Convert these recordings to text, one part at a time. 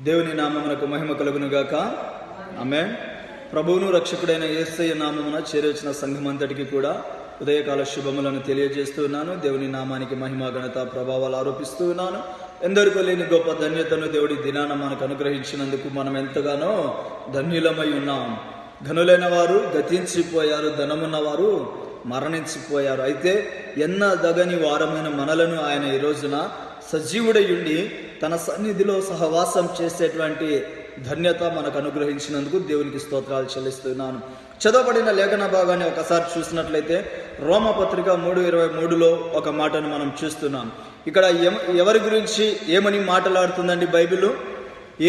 దేవుని నామమునకు మహిమ కలుగును గాక. ఆమేన్. ప్రభువును రక్షకుడైన యేసయ్య నామమున చేరొచ్చిన సంఘమంతటికి కూడా ఉదయకాల శుభములను తెలియజేస్తున్నాను. దేవుని నామానికి మహిమ ఘనత ప్రభావాలు ఆరోపిస్తూ ఉన్నాను. ఎందరికో లేని గొప్ప ధన్యతను దేవుడి దినాన మనకు అనుగ్రహించినందుకు మనం ఎంతగానో ధన్యులమై ఉన్నాం. ఘనులైన వారు గతించిపోయారు, ధనమున్న వారు మరణించిపోయారు. అయితే ఎన్నదగని వారమైన మనలను ఆయన ఈ రోజున సజీవుడయుండి తన సన్నిధిలో సహవాసం చేసేటువంటి ధన్యత మనకు అనుగ్రహించినందుకు దేవునికి స్తోత్రాలు చెల్లిస్తున్నాను. చదవబడిన లేఖన భాగాన్ని ఒకసారి చూసినట్లయితే రోమపత్రిక 3:23లో ఒక మాటను మనం చూస్తున్నాం. ఇక్కడ ఎవరి గురించి ఏమని మాట్లాడుతుందండి బైబిల్?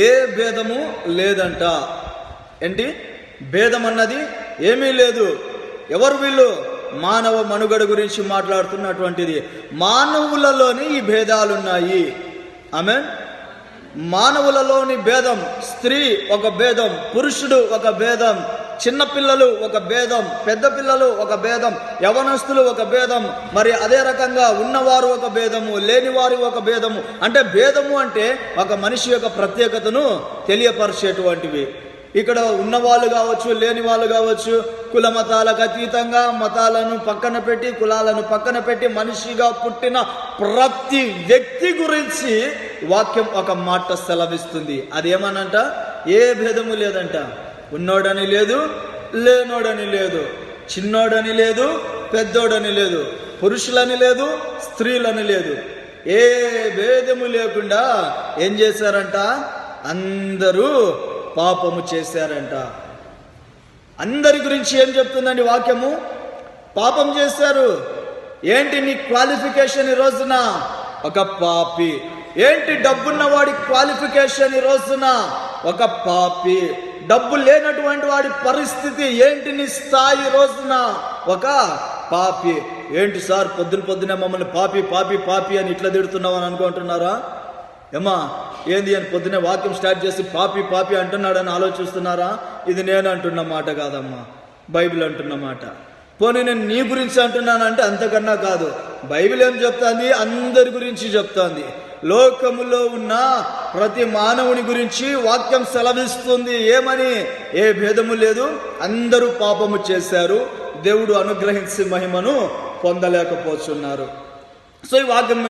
ఏ భేదము లేదంట. ఏంటి భేదం అన్నది ఏమీ లేదు. ఎవరు వీళ్ళు? మానవ మనుగడ గురించి మాట్లాడుతున్నటువంటిది. మానవులలోని ఈ భేదాలున్నాయి. ఆమేన్. మానవులలోని భేదం, స్త్రీ ఒక భేదం, పురుషుడు ఒక భేదం, చిన్నపిల్లలు ఒక భేదం, పెద్ద పిల్లలు ఒక భేదం, యవనస్తులు ఒక భేదం, మరి అదే రకంగా ఉన్నవారు ఒక భేదము, లేనివారు ఒక భేదము. అంటే భేదము అంటే ఒక మనిషి యొక్క ప్రత్యేకతను తెలియపరిచేటువంటివి. ఇక్కడ ఉన్నవాళ్ళు కావచ్చు, లేని వాళ్ళు కావచ్చు, కుల మతాలకు అతీతంగా మతాలను పక్కన పెట్టి, కులాలను పక్కన పెట్టి మనిషిగా పుట్టిన ప్రతి వ్యక్తి గురించి వాక్యం ఒక మాట సెలవిస్తుంది. అదేమనంట? ఏ భేదము లేదంట. ఉన్నోడని లేదు, లేనోడని లేదు, చిన్నోడని లేదు, పెద్దోడని లేదు, పురుషులని లేదు, స్త్రీలని లేదు. ఏ భేదము లేకుండా ఏం చేశారంట? అందరూ పాపము చేశారంట. అందరి గురించి ఏం చెప్తుందండి వాక్యము? పాపం చేశారు. ఏంటి నీ క్వాలిఫికేషన్ ఈ రోజున? ఒక పాపి. ఏంటి డబ్బున్న వాడి క్వాలిఫికేషన్ ఈ రోజున? ఒక పాపి. డబ్బు లేనటువంటి వాడి పరిస్థితి ఏంటి? నీ స్థాయి రోజున ఒక పాపి. ఏంటి సార్ పొద్దునే మమ్మల్ని పాపి పాపి పాపి అని ఇట్లా తిడుతున్నావు అని అనుకుంటున్నారా? ఏమా ఏంది అని పొద్దునే వాక్యం స్టార్ట్ చేసి పాపి పాపి అంటున్నాడని ఆలోచిస్తున్నారా? ఇది నేను అంటున్న మాట కాదమ్మా, బైబిల్ అంటున్న మాట. పోనీ నేను నీ గురించి అంటున్నానంటే అంతకన్నా కాదు. బైబిల్ ఏం చెప్తాంది? అందరి గురించి చెప్తాంది. లోకములో ఉన్న ప్రతి మానవుని గురించి వాక్యం సెలవిస్తుంది. ఏమని? ఏ భేదము లేదు, అందరూ పాపము చేశారు, దేవుడు అనుగ్రహించి మహిమను పొందలేకపోతున్నారు. సో ఈ వాక్యం